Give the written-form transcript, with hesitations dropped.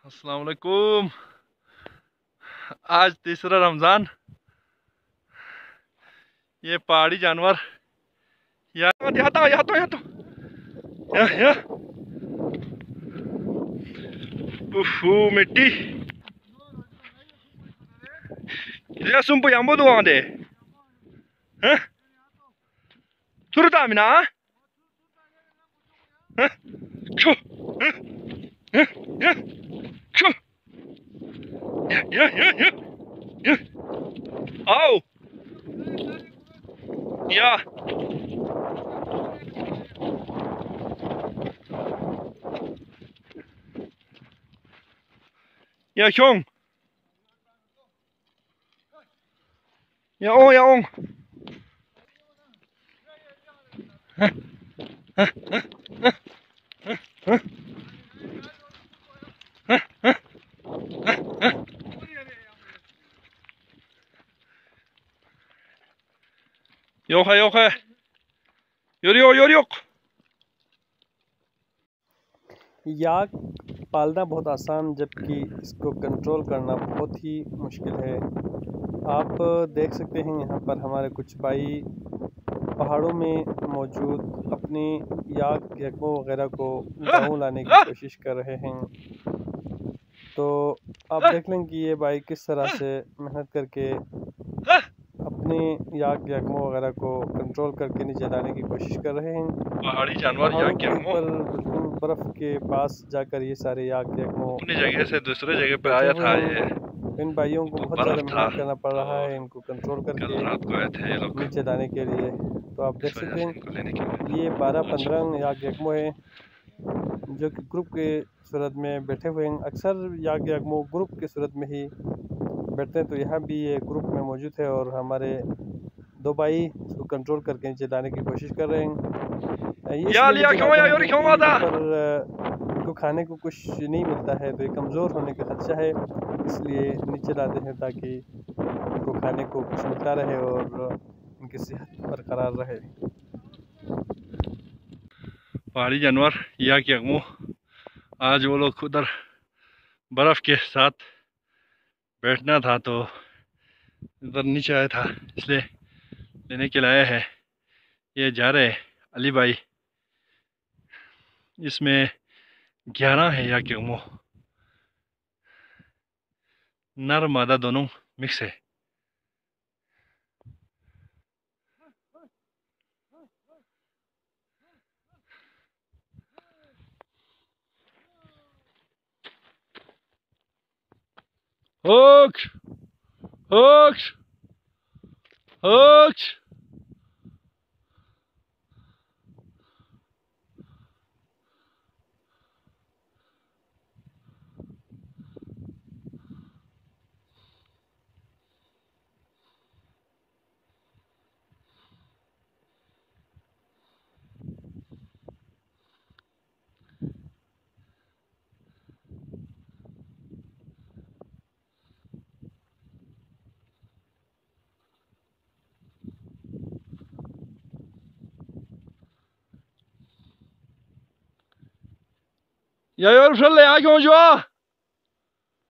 अस्सलाम वालेकुम। आज तीसरा रमज़ान। ये पहाड़ी जानवर या उफू मिट्टी ya sumpu yang bodoh ande hah suruh mina hah chu ya chu ya au ya ya Chong ya Ong yok है योरियो याक पालना बहुत आसान जबकि इसको कंट्रोल करना बहुत ही मुश्किल है। आप देख सकते हैं यहाँ पर हमारे कुछ भाई पहाड़ों में मौजूद अपनी याक यकमों वगैरह को गाँव लाने की कोशिश कर रहे हैं। तो आप देख लें कि ये भाई किस तरह से मेहनत करके अपने याक यकमों वगैरह को कंट्रोल करके नीचे लाने की कोशिश कर रहे हैं। पहाड़ी जानवर याक यकमों पर बिल्कुल बर्फ के पास जाकर ये सारे याक यकमों अपनी जगह से दूसरे जगह पे आया था। ये इन भाइयों को बहुत ज़्यादा मेहनत करना पड़ रहा है इनको कंट्रोल करके रात को आए थे ये लोग नीचे लाने के लिए। तो आप देख सकते हैं ये 12-15 याक यकमों हैं जो कि ग्रुप के सूरत में बैठे हुए हैं। अक्सर याक यकमों ग्रुप के सूरत में ही बैठते हैं। तो यहाँ भी ये ग्रुप में मौजूद है और हमारे दो भाई इसको कंट्रोल करके नीचे लाने की कोशिश कर रहे हैं। इनको खाने को कुछ नहीं मिलता है तो ये कमज़ोर होने का खदशा है, इसलिए नीचे लाते हैं ताकि इनको खाने को कुछ मिलता रहे और इनकी सेहत बरकरार रहे। पहाड़ी जानवर याक यकमों आज वो लोग उधर बर्फ के साथ बैठना था तो इधर नीचे आया था, इसलिए लेने के लिए आया है। ये जा रहे अली भाई। इसमें 11 है याक यकमों, नर मादा दोनों मिक्स है। Hook! Hook! Hook! Ya, Jörg, schnell, ja, komm schon!